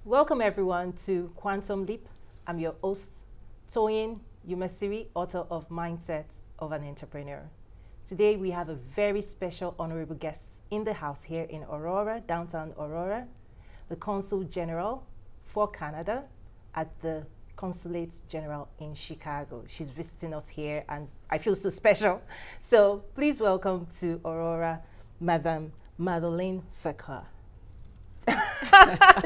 Welcome everyone to Quantum Leap. I'm your host, Toyin Umesiri, author of Mindset of an Entrepreneur. Today we have a very special honorable guest in the house here in Aurora, downtown Aurora, the Consul General for Canada at the Consulate General in Chicago. She's visiting us here and I feel so special. So please welcome to Aurora, Madame Madeleine Féquière.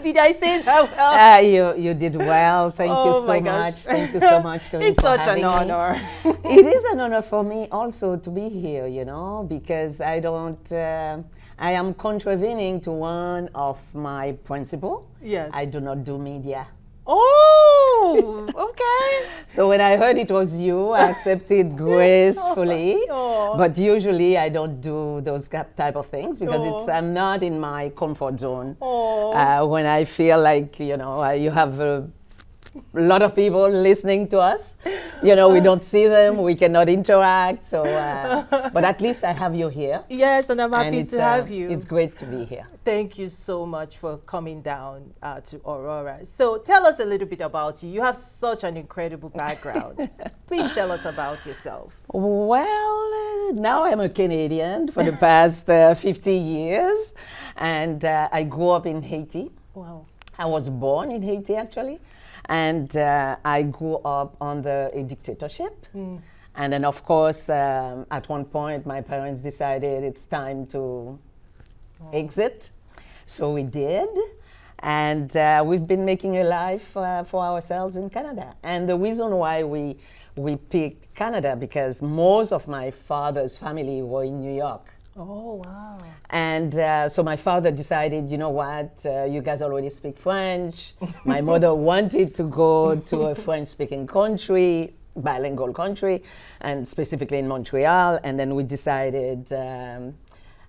Did I say that well? You did well. Thank you so much. Thank you so much. It's such an honor. It is an honor for me also to be here, because I am contravening to one of my principles. Yes. I do not do media. Oh, okay. So when I heard it was you, I accepted gracefully. Oh. But usually I don't do those type of things because I'm not in my comfort zone. When I feel like, you have a lot of people listening to us. We don't see them, we cannot interact. So, but at least I have you here. Yes, and I'm happy to have you. It's great to be here. Thank you so much for coming down to Aurora. So tell us a little bit about you. You have such an incredible background. Please tell us about yourself. Well, now I'm a Canadian for the past 50 years. And I grew up in Haiti. Wow. I was born in Haiti, actually. And I grew up under a dictatorship. And then, of course, at one point, my parents decided it's time to exit. So we did. And we've been making a life for ourselves in Canada. And the reason why we picked Canada, because most of my father's family were in New York. Oh, wow. And so my father decided, you know what, you guys already speak French. My mother wanted to go to a French-speaking country, bilingual country, and specifically in Montreal. And then we decided,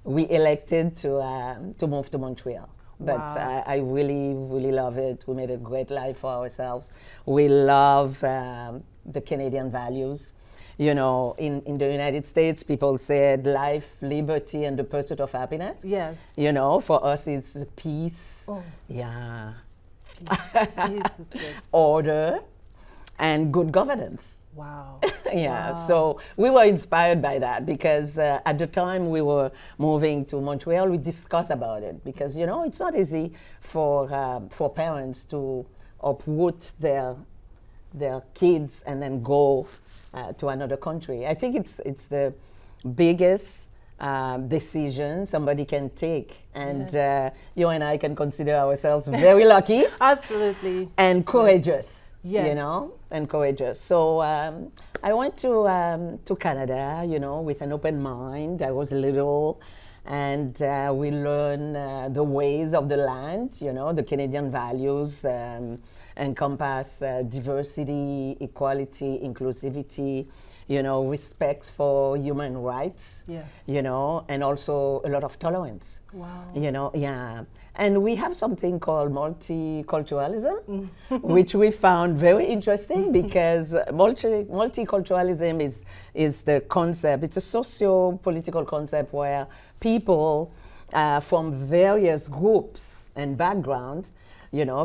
we elected to move to Montreal. But Wow. I really, really love it. We made a great life for ourselves. We love the Canadian values. In the United States, people said life, liberty, and the pursuit of happiness. Yes. For us, it's peace. Oh. Yeah. Peace is good. Order and good governance. Wow. Yeah. Wow. So we were inspired by that because at the time we were moving to Montreal, we discussed about it because, it's not easy for parents to uproot their kids and then go to another country. I think it's the biggest decision somebody can take, and Yes. You and I can consider ourselves very lucky Absolutely. and courageous. Yes. And courageous. So I went to Canada, with an open mind. I was little, and we learned the ways of the land. The Canadian values. Encompass diversity, equality, inclusivity, respect for human rights, Yes. And also a lot of tolerance. Wow. Yeah. And we have something called multiculturalism, which we found very interesting because multiculturalism is the concept. It's a socio-political concept where people from various groups and backgrounds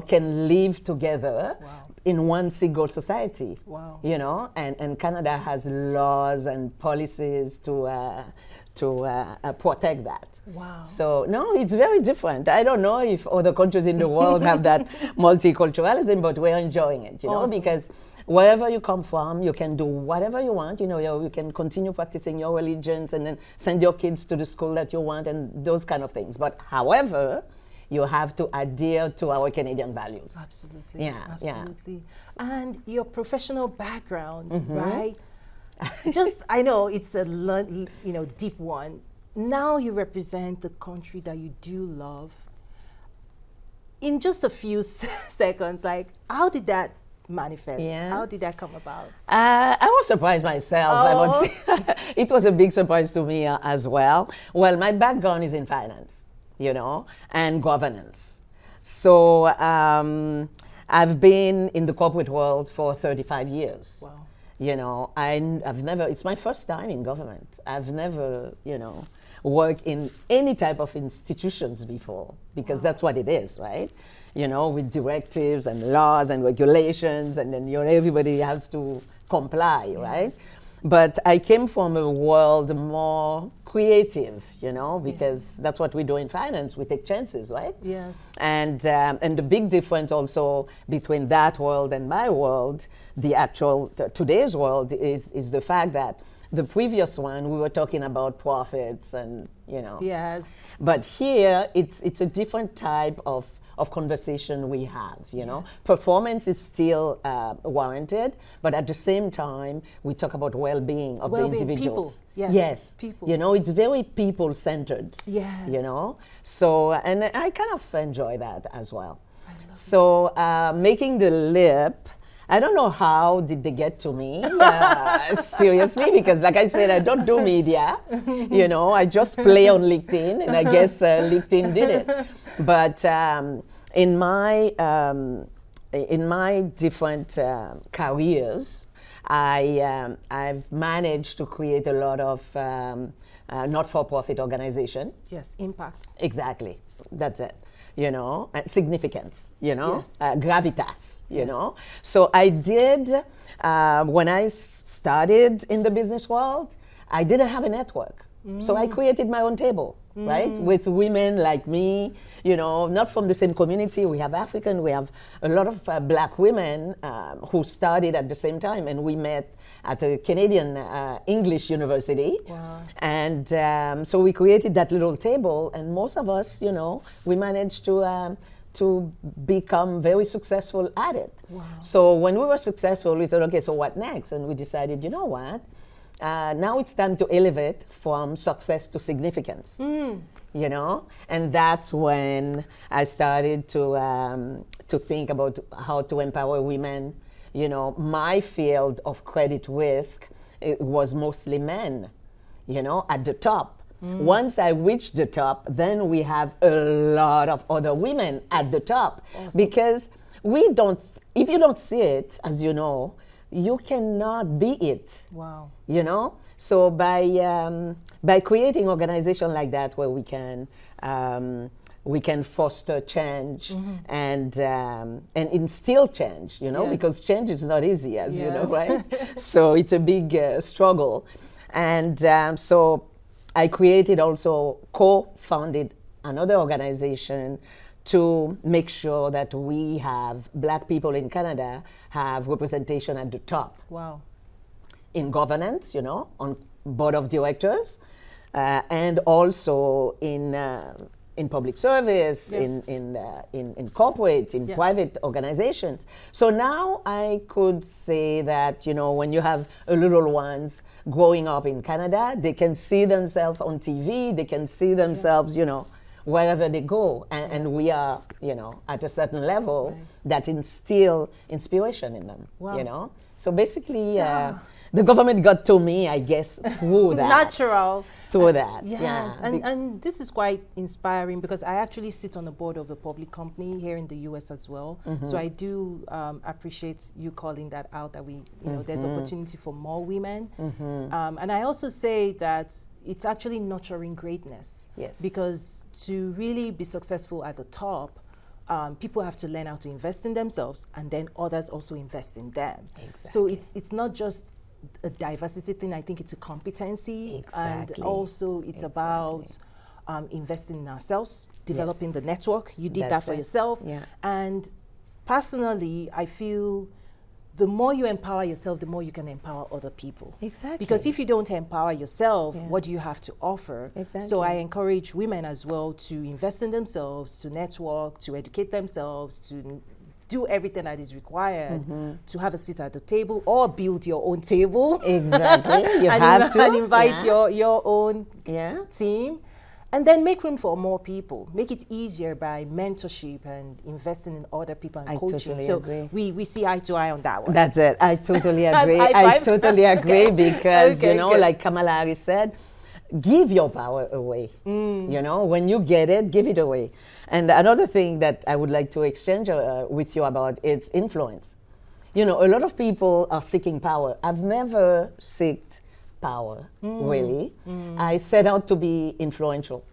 can live together in one single society. Wow. And Canada has laws and policies to protect that. Wow. So, no, it's very different. I don't know if other countries in the world have that multiculturalism, but we're enjoying it, Awesome. because wherever you come from, you can do whatever you want. You can continue practicing your religions and then send your kids to the school that you want and those kind of things. But however, you have to adhere to our Canadian values. Absolutely. Yeah, Absolutely. And your professional background, right? I know it's a deep one. Now you represent the country that you do love. In just a few seconds, how did that manifest? Yeah. How did that come about? I was surprised myself. I would say. It was a big surprise to me as well. Well, my background is in finance, and governance. So I've been in the corporate world for 35 years. Wow. I've never, it's my first time in government. I've never, worked in any type of institutions before because that's what it is, right? with directives and laws and regulations, and then everybody has to comply, right? But I came from a world more creative, because that's what we do in finance. We take chances, right? Yeah. And the big difference also between that world and my world, today's world, is the fact that the previous one, we were talking about profits and, Yes. But here, it's a different type of conversation we have, Performance is still warranted, but at the same time, we talk about well-being of the individuals. People. Yes. People. It's very people-centered. Yes. So, and I kind of enjoy that as well. So, making the leap, I don't know how did they get to me, seriously, because like I said, I don't do media, I just play on LinkedIn, and I guess LinkedIn did it. But in my different careers, I've managed to create a lot of not-for-profit organization. Yes, impact. Exactly, that's it. Significance, Yes. gravitas, So I did, when I started in the business world, I didn't have a network. So I created my own table, right? With women like me, not from the same community. We have African, we have a lot of black women who studied at the same time, and we met at a Canadian English university. Wow. And so we created that little table, and most of us, we managed to become very successful at it. Wow. So when we were successful, we said, okay, so what next? And we decided, you know what? Now it's time to elevate from success to significance. And that's when I started to think about how to empower women. My field of credit risk, it was mostly men, at the top. Once I reached the top, then we have a lot of other women at the top. Awesome. Because if you don't see it, as you know, you cannot be it. Wow. So by creating organization like that, where we can foster change and instill change, Yes. because change is not easy, as you know, Yes. right? So it's a big struggle. And so I co-founded another organization to make sure that we have black people in Canada have representation at the top. Wow. In governance, on board of directors, and also in public service, in corporate, in private organizations. So now I could say that, when you have little ones growing up in Canada, they can see themselves on TV, they can see themselves, wherever they go. And we are, at a certain level that instill inspiration in them, Wow. So basically, the government got to me, I guess, through that. Natural. Through that, Yes, and this is quite inspiring because I actually sit on the board of a public company here in the US as well. So I do appreciate you calling that out, that there's opportunity for more women. And I also say that it's actually nurturing greatness. Yes. Because to really be successful at the top, people have to learn how to invest in themselves, and then others also invest in them. Exactly. So it's not just a diversity thing. I think it's a competency. Exactly. And also it's about investing in ourselves, developing the network. You did that for yourself. Yeah. And personally, I feel the more you empower yourself, the more you can empower other people. Exactly. Because if you don't empower yourself, what do you have to offer? Exactly. So I encourage women as well to invest in themselves, to network, to educate themselves, to do everything that is required to have a seat at the table, or build your own table. Exactly. You have to. And invite your own team. And then make room for more people. Make it easier by mentorship and investing in other people and coaching. Totally so agree. we see eye to eye on that one. That's it. I totally agree. High I five. totally agree because, Okay, good. like Kamala Harris said, give your power away. When you get it, give it away. And another thing that I would like to exchange with you about is influence. A lot of people are seeking power. I've never sought power, really. I set out to be influential.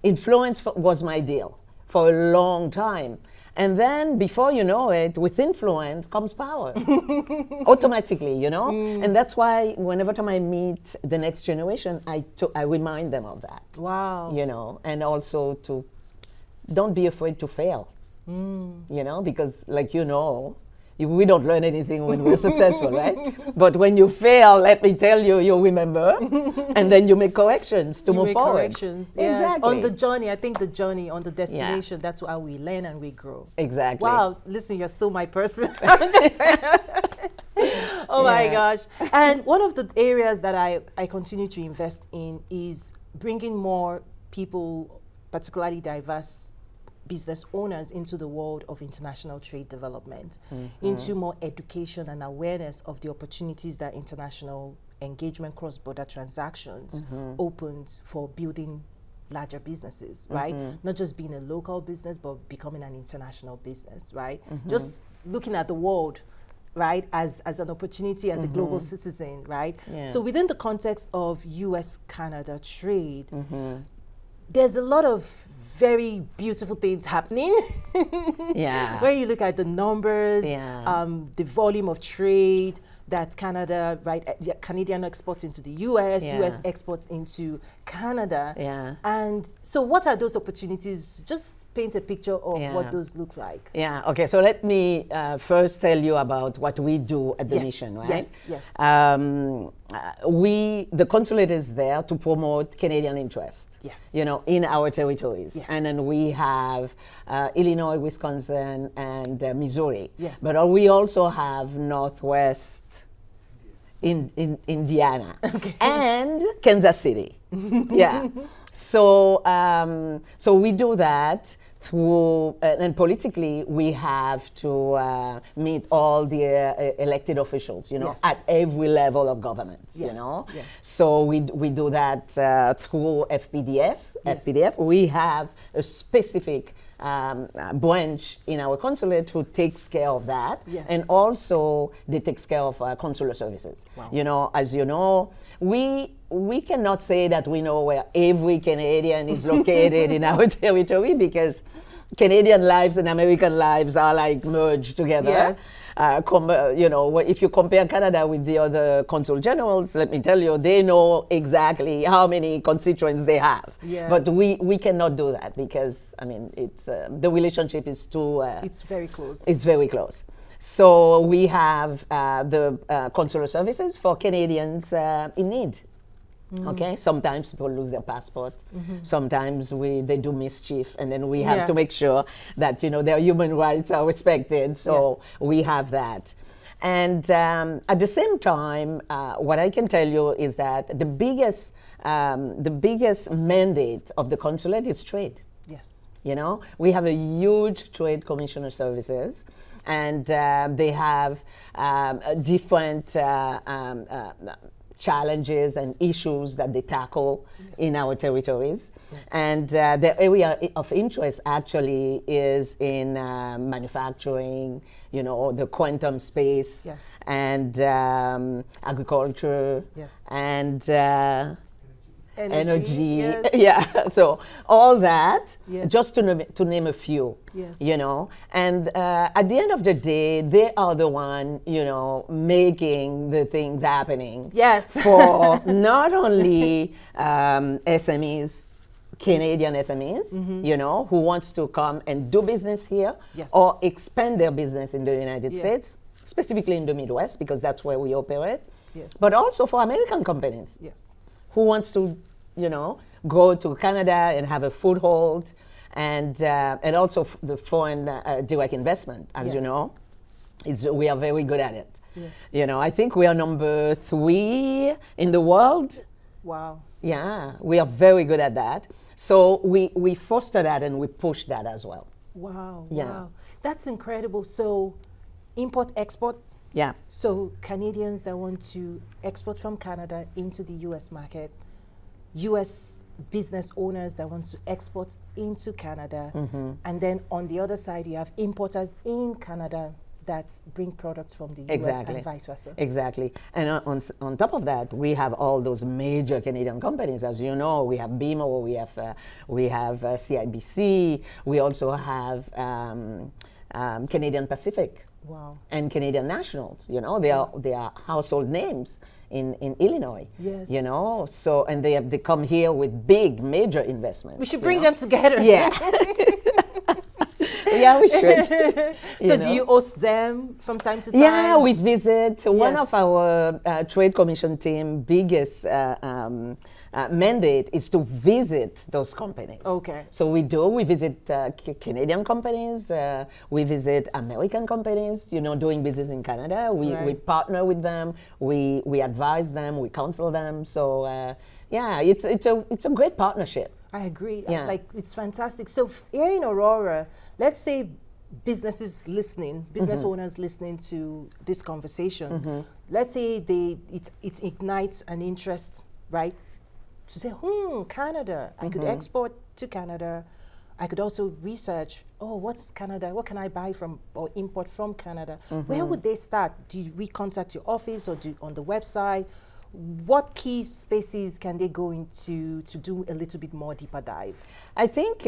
Influence was my deal. for a long time. And then before you know it, with influence comes power. Automatically, you know? And that's why whenever time I meet the next generation, I remind them of that. Wow. You know, and also to don't be afraid to fail. You know, because like you know, we don't learn anything when we're successful, right? But when you fail, let me tell you, you'll remember, and then you make corrections to move forward. Corrections, yes. Exactly. On the journey, I think the journey, on the destination, that's how we learn and we grow. Exactly. Wow, listen, you're so my person. I'm just saying. Oh my gosh. And one of the areas that I continue to invest in is bringing more people, particularly diverse business owners, into the world of international trade development, into more education and awareness of the opportunities that international engagement, cross-border transactions opens for building larger businesses, right? Not just being a local business, but becoming an international business, right? Just looking at the world, right, as an opportunity, as a global citizen, right? Yeah. So within the context of US-Canada trade, there's a lot of very beautiful things happening. Yeah. When you look at the numbers, the volume of trade that Canada, right, Canadian exports into the US, US exports into Canada. Yeah. And so what are those opportunities? Just paint a picture of what those look like. Yeah, okay, so let me first tell you about what we do at the mission, right? Yes, yes. The consulate is there to promote Canadian interest, Yes. you know, in our territories. Yes. And then we have Illinois, Wisconsin, and Missouri. Yes. But we also have Northwest in Indiana and Kansas City. Yeah. So, so we do that through, and politically, we have to meet all the elected officials, you know, at every level of government, you know. Yes. So we do that through FPDS, FPDF. We have a specific branch in our consulate who takes care of that, and also they takes care of consular services. Wow. You know, as you know, we cannot say that we know where every Canadian is located in our territory, because Canadian lives and American lives are like merged together. Yes. You know, if you compare Canada with the other consul generals, let me tell you, they know exactly how many constituents they have. Yeah. But we cannot do that because, I mean, it's the relationship is too... it's very close. It's very close. So we have the consular services for Canadians in need. Okay, sometimes people lose their passport. Sometimes they do mischief, and then we have to make sure that, you know, their human rights are respected. So we have that. And at the same time, what I can tell you is that the biggest mandate of the consulate is trade. Yes. You know, we have a huge trade commissioner services, and they have different challenges and issues that they tackle in our territories. And the area of interest actually is in manufacturing, you know, the quantum space, and agriculture, and energy. Yeah, so all that, just to name a few, you know. And at the end of the day, they are the one, you know, making the things happening. Yes. For not only SMEs, Canadian SMEs, you know, who wants to come and do business here or expand their business in the United States, specifically in the Midwest, because that's where we operate. But also for American companies. Who wants to, you know, go to Canada and have a foothold, and also the foreign direct investment, as you know, we are very good at it. You know, I think we are number 3 in the world. Wow. Yeah, we are very good at that. So we foster that and we push that as well. Wow. Yeah. Wow. That's incredible. So import, export. Yeah. So Canadians that want to export from Canada into the US market, US business owners that want to export into Canada, and then on the other side you have importers in Canada that bring products from the US Exactly. and vice versa. Exactly. And on top of that, we have all those major Canadian companies. As you know, we have BMO, we have CIBC, we also have Canadian Pacific. Wow. And Canadian Nationals, you know, they are household names in Illinois. Yes. You know, so, and they come here with big, major investments. We should bring them together. Yeah. Yeah, we should. So do you host them from time to time? Yeah, we visit. One Yes. of our Trade Commission team biggest mandate is to visit those companies. Okay. So we do. We visit Canadian companies. We visit American companies, you know, doing business in Canada. We partner with them. We advise them. We counsel them. So yeah, it's a great partnership. I agree. Yeah. Like, it's fantastic. So here in Aurora, let's say businesses listening, business owners listening to this conversation, let's say it ignites an interest, right? To say, Canada, I could export to Canada. I could also research, what's Canada? What can I buy from or import from Canada? Where would they start? Do we contact your office or on the website? What key spaces can they go into to do a little bit more deeper dive? I think,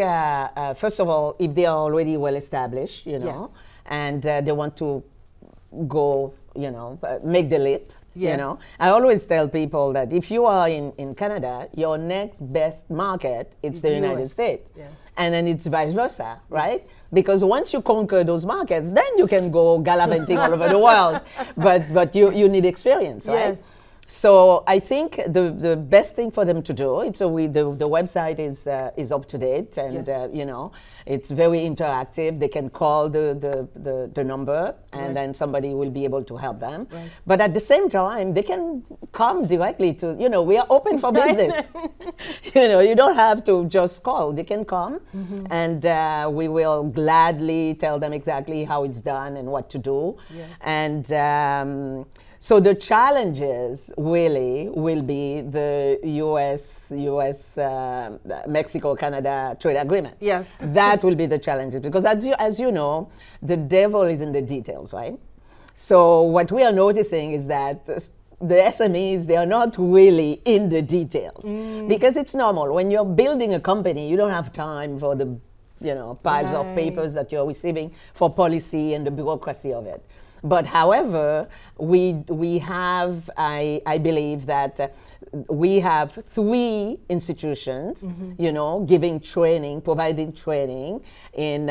first of all, if they are already well established, you know, Yes. and they want to go, you know, make the leap, Yes. you know. I always tell people that if you are in Canada, your next best market is the United US. States. Yes. And then it's vice versa, right? Because once you conquer those markets, then you can go gallivanting all over the world. But you need experience, right? Yes. So I think the best thing for them to do, the website is up to date, and Yes. you know, it's very interactive. They can call the number, and then somebody will be able to help them. Right. But at the same time, they can come directly to, you know, we are open for business. You know, you don't have to just call. They can come, and we will gladly tell them exactly how it's done and what to do. Yes. And so the challenges really will be the Mexico, Canada trade agreement. Yes. That will be the challenges, because as you know, the devil is in the details, right? So what we are noticing is that the SMEs, they are not really in the details, because it's normal. When you're building a company, you don't have time for the, you know, piles of papers that you're receiving for policy and the bureaucracy of it. But however, we have, I believe that we have 3 institutions, you know, giving training, providing training in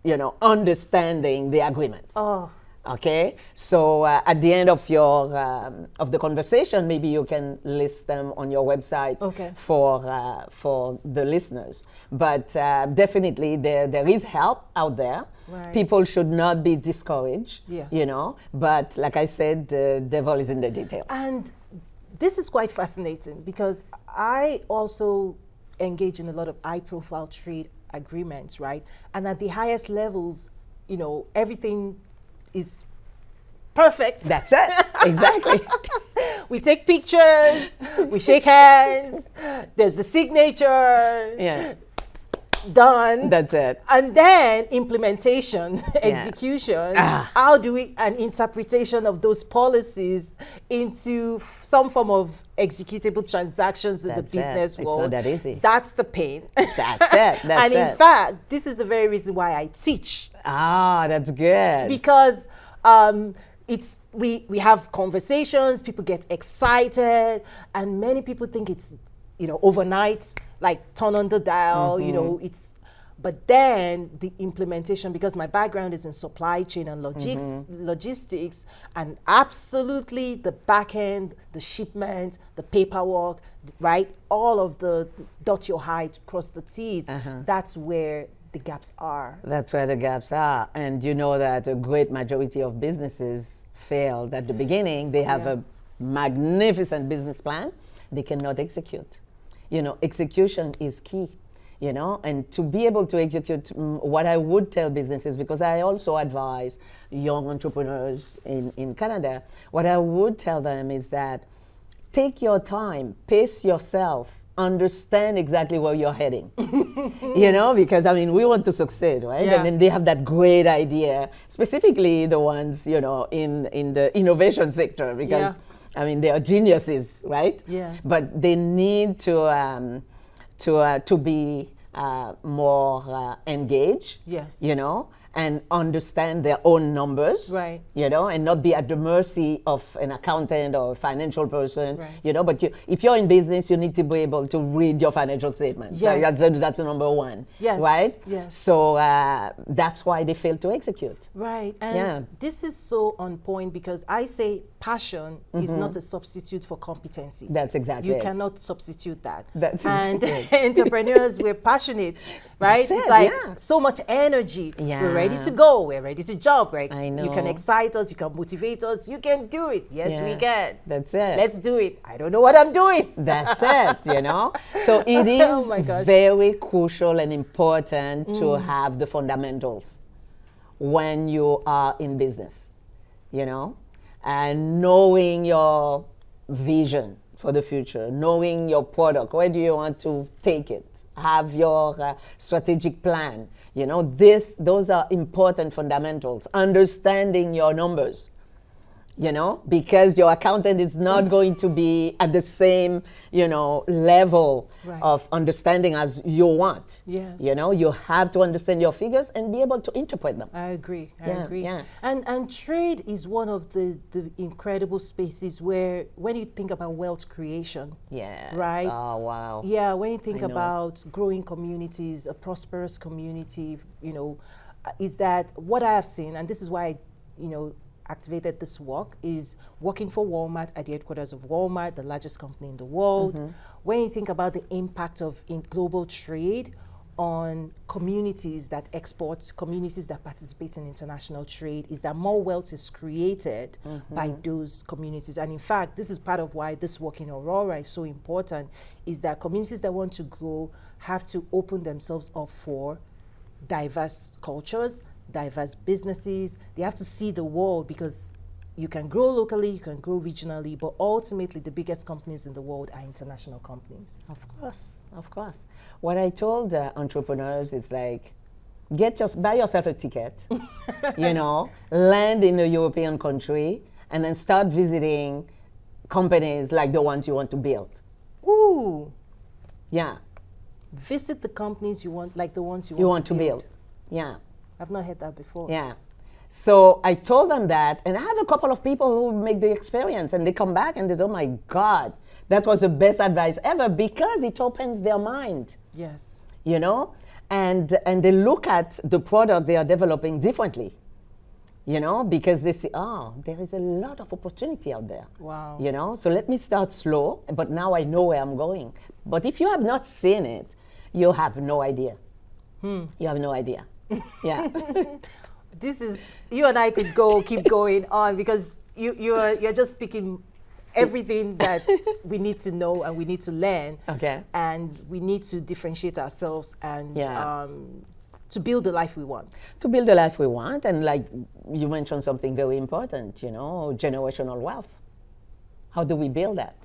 you know, understanding the agreement. Oh. Okay, so at the end of your of the conversation, maybe you can list them on your website for the listeners. But definitely, there is help out there. Right. People should not be discouraged. Yes. You know, but like I said, the devil is in the details. And this is quite fascinating, because I also engage in a lot of high-profile trade agreements, right? And at the highest levels, you know, everything is perfect. That's it. Exactly. We take pictures, we shake hands, there's the signature, Yeah. done. That's it. And then implementation, execution, how do we, an interpretation of those policies into some form of executable transactions in the That's it. business It's world. not that easy. That's the pain. That's it. That's and in it. fact, this is the very reason why I teach. Ah, that's good. Because we have conversations, people get excited, and many people think it's, you know, overnight, like turn on the dial, you know, but then the implementation, because my background is in supply chain and logistics, and absolutely the back end, the shipment, the paperwork, right? All of the dot your I, cross the T's, that's where the gaps are. That's where the gaps are. And you know that a great majority of businesses failed at the beginning. They have a magnificent business plan. They cannot execute. You know, execution is key, you know, and to be able to execute, what I would tell businesses, because I also advise young entrepreneurs in Canada, what I would tell them is that take your time, pace yourself, understand exactly where you're heading. You know, because I mean, we want to succeed, right? Yeah. And then they have that great idea, specifically the ones, you know, in the innovation sector, because I mean, they are geniuses, right? Yes. But they need to be more engaged. Yes. You know, and understand their own numbers, Right. you know, and not be at the mercy of an accountant or a financial person, Right. you know, but if you're in business, you need to be able to read your financial statements. Yes. That's number one, Yes. right? Yes. So that's why they fail to execute. Right. And Yeah. this is so on point because I say passion is not a substitute for competency. That's exactly You it. cannot substitute that. That's and exactly entrepreneurs, we're passionate, right? That's It's it, like yeah. so much energy. Yeah. We're ready to go. We're ready to jump. I You can know. excite us. You can motivate us. You can do it. Yes, we Yeah. can. That's it. Let's do it. I don't know what I'm doing. That's it, you know? So it is Oh my gosh. very crucial and important to have the fundamentals when you are in business, you know? And knowing your vision for the future, knowing your product, where do you want to take it, have your strategic plan, you know? Those are important fundamentals. Understanding your numbers, you know, because your accountant is not going to be at the same, you know, level Right. of understanding as you want. Yes. You know, you have to understand your figures and be able to interpret them. I agree. I Yeah, agree. yeah. And trade is one of the incredible spaces where when you think about wealth creation, Yes. right? Oh, wow. Yeah, when you think I know. about growing communities, a prosperous community, you know, is that what I have seen, and this is why, you know, activated this work, is working for Walmart at the headquarters of Walmart, the largest company in the world. When you think about the impact of in global trade on communities that export, communities that participate in international trade, is that more wealth is created by those communities. And in fact, this is part of why this work in Aurora is so important, is that communities that want to grow have to open themselves up for diverse cultures, diverse businesses. They have to see the world, because you can grow locally, you can grow regionally, but ultimately the biggest companies in the world are international companies. Of course, of course. What I told entrepreneurs is like, buy yourself a ticket, you know, land in a European country, and then start visiting companies like the ones you want to build. Ooh, Yeah, visit the companies you want, like the ones you want to build. Yeah, I've not heard that before. yeah. So I told them that, and I have a couple of people who make the experience, and they come back and they say, oh my God, that was the best advice ever, because it opens their mind, Yes. you know? And they look at the product they are developing differently, you know, because they say, oh, there is a lot of opportunity out there. Wow. You know, so let me start slow, but now I know where I'm going. But if you have not seen it, you have no idea. You have no idea. Yeah. This is, you and I could keep going on, because you're just speaking everything that we need to know and we need to learn. Okay. And we need to differentiate ourselves and Yeah. to build the life we want. To build the life we want, and like you mentioned something very important, you know, generational wealth. How do we build that?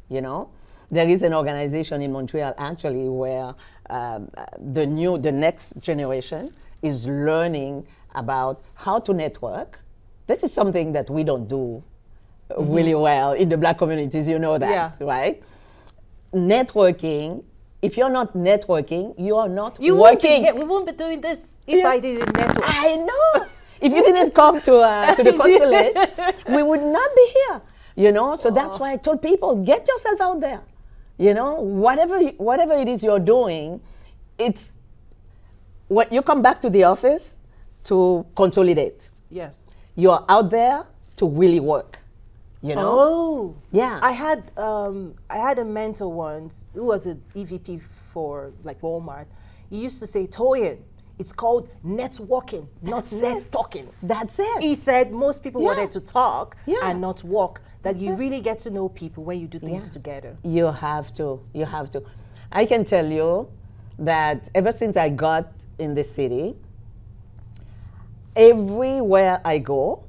You know, there is an organization in Montreal actually where the next generation is learning about how to network. This is something that we don't do really well in the Black communities, you know that, Yeah. right? Networking, if you're not networking, you are not You won't be working. here. We won't be doing this if Yeah. I didn't network. I know. If you didn't come to the consulate, we would not be here. You know, so that's why I told people, get yourself out there. You know, whatever it is you're doing, it's what you come back to the office to consolidate. Yes. You're out there to really work. You know? Oh. Yeah. I had a mentor once who was an EVP for like Walmart. He used to say, Toyin, it's called networking, That's not net it. talking. That's it. He said most people Yeah. wanted to talk Yeah. and not walk. That That's you it. really get to know people when you do things Yeah. together. You have to. You have to. I can tell you that ever since I got in the city, everywhere I go,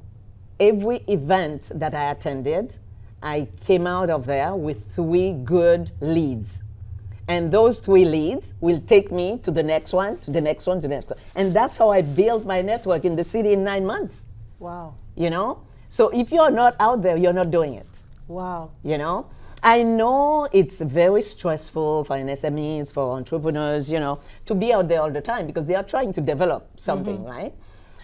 every event that I attended, I came out of there with 3 good leads. And those 3 leads will take me to the next one, to the next one, to the next one. And that's how I built my network in the city in 9 months. Wow. You know? So if you're not out there, you're not doing it. Wow. You know? I know it's very stressful for an SMEs, for entrepreneurs, you know, to be out there all the time because they are trying to develop something, right?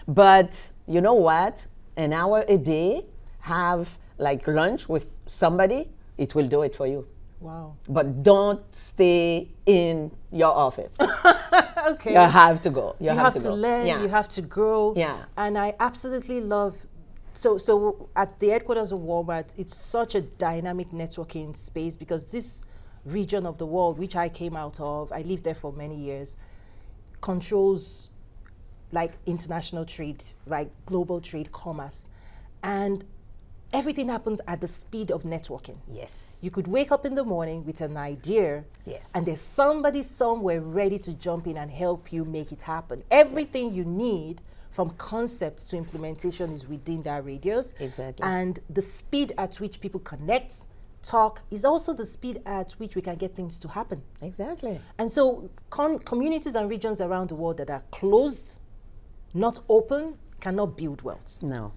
But you know what? An hour a day, have like lunch with somebody, it will do it for you. Wow. But don't stay in your office. Okay. You have to go. You have to go. learn, Yeah. you have to grow. Yeah. And I absolutely love, so at the headquarters of Walmart, it's such a dynamic networking space because this region of the world, which I came out of, I lived there for many years, controls like international trade, like global trade, commerce. And everything happens at the speed of networking. Yes. You could wake up in the morning with an idea, Yes. and there's somebody somewhere ready to jump in and help you make it happen. Everything you need from concepts to implementation is within that radius. Exactly. And the speed at which people connect, talk, is also the speed at which we can get things to happen. Exactly. And so communities and regions around the world that are closed, not open, cannot build wealth. No,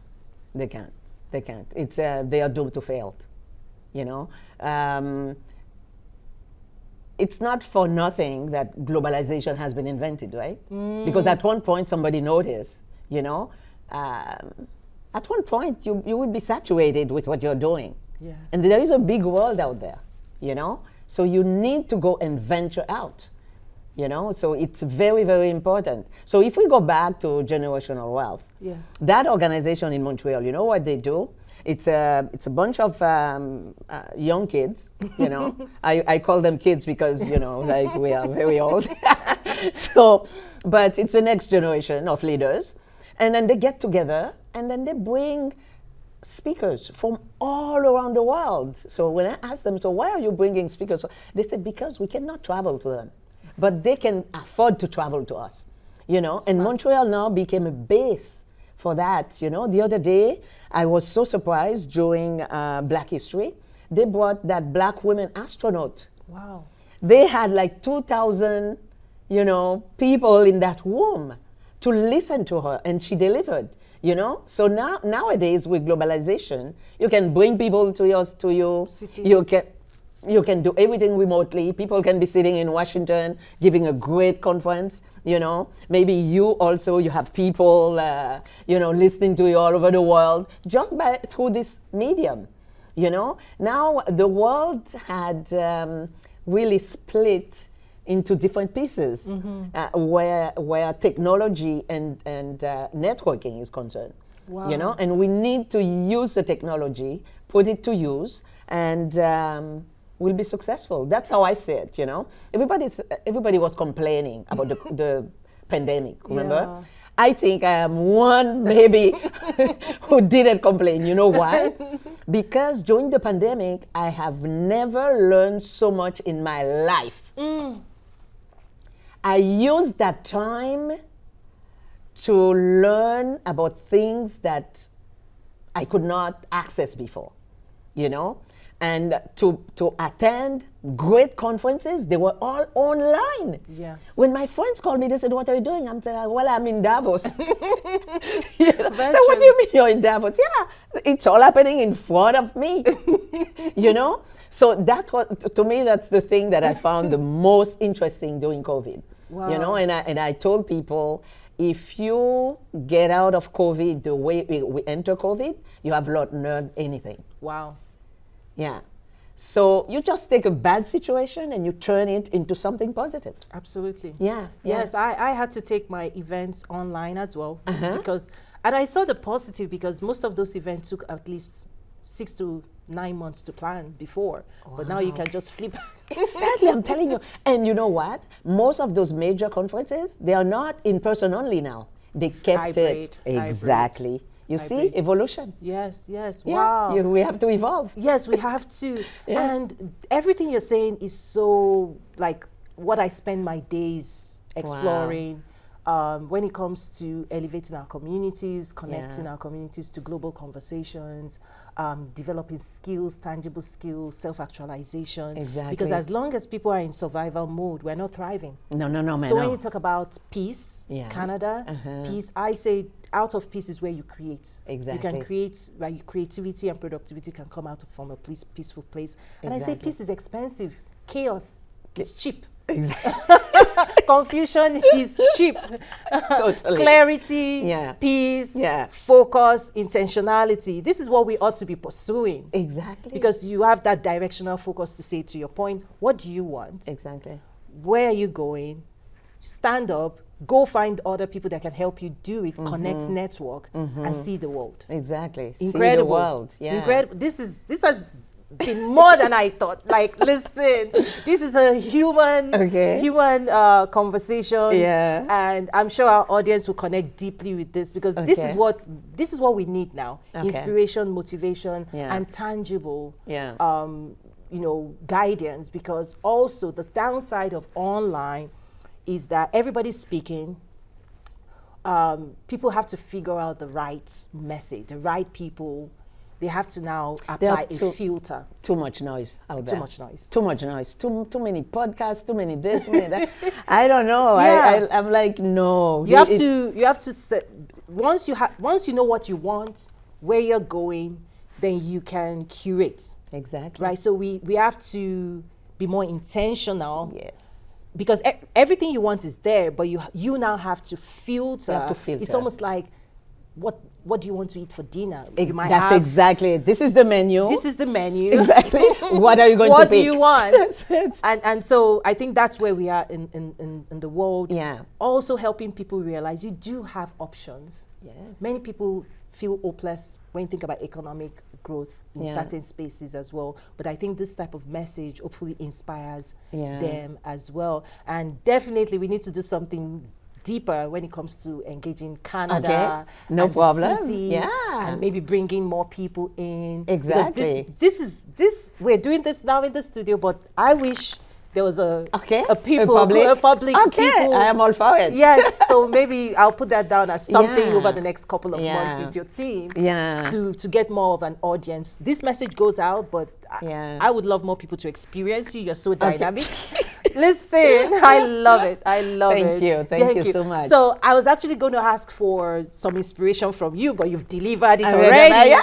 they can't. They can't. It's they are doomed to fail. You know, it's not for nothing that globalization has been invented, right? Because at one point somebody noticed. You know, at one point you will be saturated with what you're doing, Yes. and there is a big world out there. You know, so you need to go and venture out. You know, so it's very, very important. So if we go back to generational wealth, Yes. that organization in Montreal, you know what they do? It's a bunch of young kids, you know. I call them kids because, you know, like we are very old. So, but it's the next generation of leaders. And then they get together and then they bring speakers from all around the world. So when I asked them, so why are you bringing speakers? They said, because we cannot travel to them, but they can afford to travel to us, you know. Smart. And Montreal now became a base for that, you know. The other day, I was so surprised during Black History, they brought that Black women astronaut. Wow. They had like 2,000, you know, people in that room to listen to her, and she delivered, you know. So nowadays with globalization, you can bring people to your City. You can do everything remotely. People can be sitting in Washington giving a great conference, you know. Maybe you have people, you know, listening to you all over the world just through this medium, you know. Now the world had really split into different pieces where technology and networking is concerned. Wow. You know, and we need to use the technology, put it to use, and we'll be successful. That's how I see it, you know. Everybody was complaining about the pandemic, remember? Yeah. I think I am one maybe who didn't complain. You know why? Because during the pandemic, I have never learned so much in my life. I used that time to learn about things that I could not access before, you know, and to attend great conferences. They were all online. Yes. When my friends called me, they said, "What are you doing?" I'm saying, "Well, I'm in Davos." You know? So what do you mean you're in Davos? Yeah, it's all happening in front of me. You know? So that was, to me, that's the thing that I found the most interesting during COVID. Wow. You know, and I told people, if you get out of COVID the way we enter COVID, you have not learned anything. Wow. Yeah. So you just take a bad situation and you turn it into something positive. Absolutely. Yeah. Yes, I had to take my events online as well because, and I saw the positive because most of those events took at least 6 to 9 months to plan before, but now you can just flip. Exactly, I'm telling you. And you know what? Most of those major conferences, they are not in person only now. They kept it. Exactly. You see, evolution. Yes, yes. Yeah, Wow. we have to evolve. Yes, we have to. Yeah. And everything you're saying is so like what I spend my days exploring. When it comes to elevating our communities, connecting our communities to global conversations, developing skills, tangible skills, self-actualization. Exactly. Because as long as people are in survival mode, we're not thriving. No, man. So when you talk about peace, Yeah. Canada, peace, I say out of peace is where you create. Exactly. You can create, right? Creativity and productivity can come out from a peaceful place. And I say Exactly. peace is expensive. Chaos is cheap. Exactly. Confusion is cheap. Totally. Clarity, Yeah. peace, Yeah. focus, intentionality. This is what we ought to be pursuing. Exactly. Because you have that directional focus to say, to your point, what do you want? Exactly. Where are you going? Stand up, go find other people that can help you do it, connect, network, and see the world. Exactly. Incredible. See the world. Yeah. Incredible. This has been more than I thought. Like, listen, this is a human conversation. Yeah. And I'm sure our audience will connect deeply with this, because this is what we need now. Okay. Inspiration, motivation, Yeah. and tangible Yeah. guidance. Because also the downside of online is that everybody's speaking. People have to figure out the right message, the right people. They have to now apply a filter. Too much noise out there. Too much noise. Too much noise. Too many podcasts. Too many this, too many that. I don't know. Yeah. I'm like, no. You have to set, once you know what you want, where you're going, then you can curate. Exactly. Right. So we have to be more intentional. Yes. Because everything you want is there, but you now have to filter. You have to filter. It's almost like, what do you want to eat for dinner? You might That's have, exactly it. This is the menu. This is the menu. Exactly. What are you going to What pick? do you want? That's it. And so I think that's where we are in the world. Yeah. Also helping people realize you do have options. Yes. Many people feel hopeless when you think about economic growth in certain spaces as well. But I think this type of message hopefully inspires them as well. And definitely we need to do something deeper when it comes to engaging Canada, no and problem. the city, Yeah. and maybe bringing more people in. Exactly. Because this we're doing this now in the studio, but I wish there was a public okay. people. I am all for it. Yes, so maybe I'll put that down as something Yeah. over the next couple of Yeah. months with your team. Yeah. To get more of an audience. This message goes out, but I would love more people to experience you. You're so dynamic. Listen, I love it. I love it. Thank you so much. So I was actually going to ask for some inspiration from you, but you've delivered it already.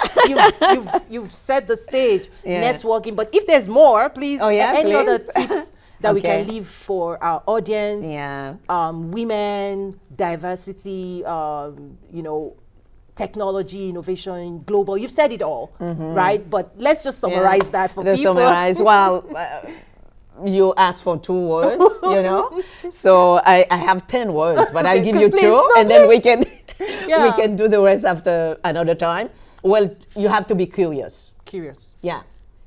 You've set the stage, networking. But if there's more, please, any other tips that we can leave for our audience? Women, diversity, technology, innovation, global. You've said it all, right? But let's just summarize that for people. Summarize. Well, you asked for 2 words, So I have 10 words, but I'll give you 2, and then we can do the rest after another time. Well, you have to be curious. Curious. Yeah.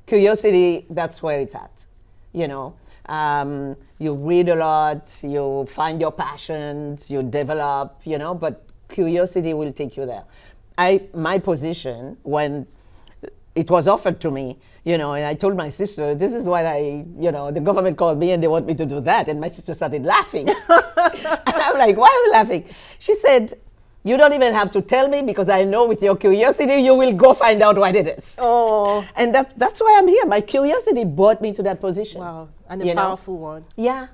Curiosity, that's where it's at, You read a lot, you find your passions, you develop, but curiosity will take you there. My position, when it was offered to me, and I told my sister, this is what the government called me and they want me to do that. And my sister started laughing. And I'm like, why are you laughing? She said, you don't even have to tell me, because I know with your curiosity, you will go find out what it is. Oh. And that's why I'm here. My curiosity brought me to that position. Wow. And a powerful one. Yeah.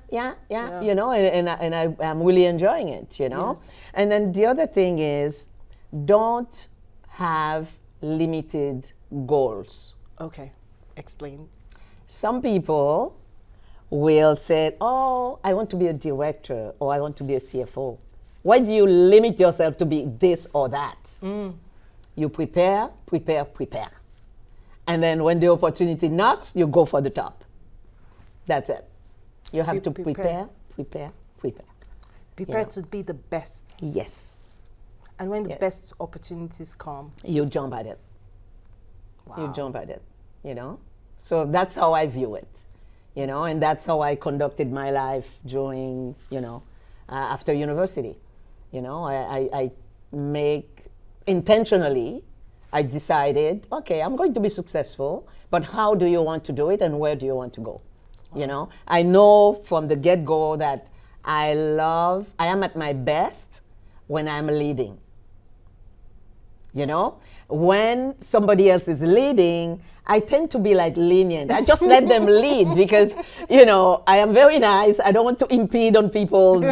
And I'm really enjoying it, Yes. And then the other thing is, don't have limited goals. Okay. Explain. Some people will say, oh, I want to be a director, or I want to be a CFO. Why do you limit yourself to be this or that? You prepare. And then when the opportunity knocks, you go for the top. That's it. You have to prepare. Prepare to be the best. Yes. And when the best opportunities come, you jump at it. wow. You jump at it, So that's how I view it, and that's how I conducted my life during, after university. I make intentionally, I decided, okay, I'm going to be successful, but how do you want to do it and where do you want to go? Wow. I know from the get-go that I am at my best when I'm leading. You know, when somebody else is leading, I tend to be like lenient. I just let them lead because, you know, I am very nice. I don't want to impede on people's,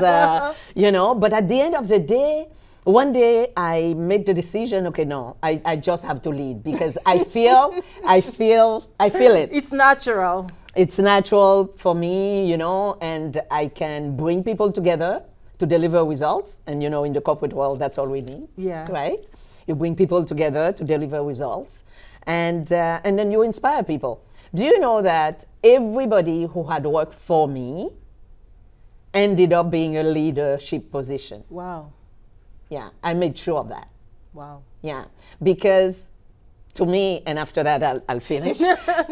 you know, but at the end of the day, one day I made the decision, okay, no, I just have to lead because I feel it. It's natural. It's natural for me, you know, and I can bring people together to deliver results. And, you know, in the corporate world, that's all we need, right? You bring people together to deliver results, and then you inspire people. Do you know that everybody who had worked for me ended up being a leadership position? Wow. Yeah, I made sure of that. Wow. Yeah, because to me, and after that I'll finish,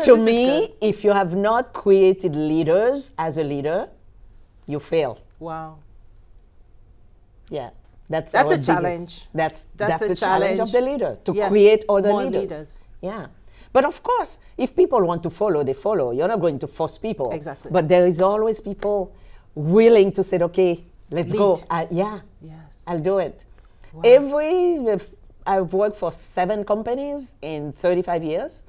to me, if you have not created leaders as a leader, you fail. Wow. Yeah. That's a challenge. That's a challenge of the leader, to create other leaders. Yeah. But of course, if people want to follow, they follow. You're not going to force people. Exactly. But there is always people willing to say, okay, let's go. Yes. I'll do it. Wow. I've worked for 7 companies in 35 years.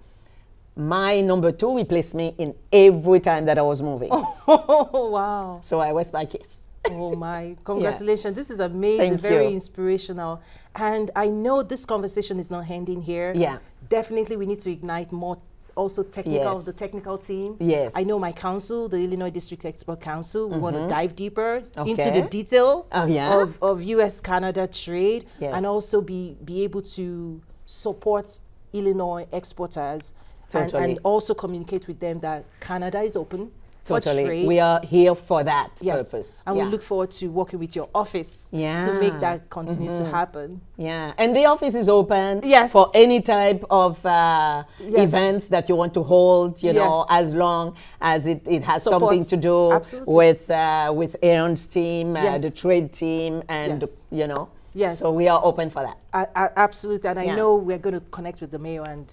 My number 2 replaced me in every time that I was moving. Oh, wow. So I rest my case. Oh my, congratulations. This is amazing, very inspirational. And I know this conversation is not ending here. Yeah. Definitely we need to ignite more also the technical team. Yes. I know my council, the Illinois District Export Council, we want to dive deeper into the detail of US-Canada trade and also be able to support Illinois exporters and also communicate with them that Canada is open. Totally. We are here for that purpose. And we look forward to working with your office to make that continue to happen. Yeah. And the office is open for any type of events that you want to hold, you know, as long as it has something to do with Aaron's team, the trade team, and, you know. Yes. So we are open for that. Absolutely. And I know we're going to connect with the mayor, and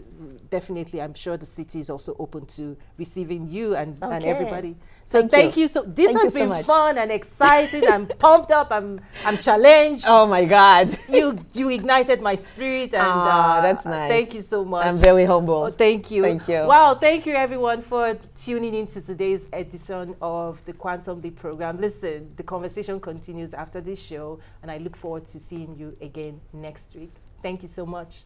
definitely I'm sure the city is also open to receiving you and everybody. So thank you. So this has been fun and exciting. I'm pumped up. I'm challenged. Oh my God. You ignited my spirit, and that's nice. Thank you so much. I'm very humble. Oh, thank you. Thank you. Wow, thank you everyone for tuning into today's edition of the Quantum Leap program. Listen, the conversation continues after this show, and I look forward to seeing you again next week. Thank you so much.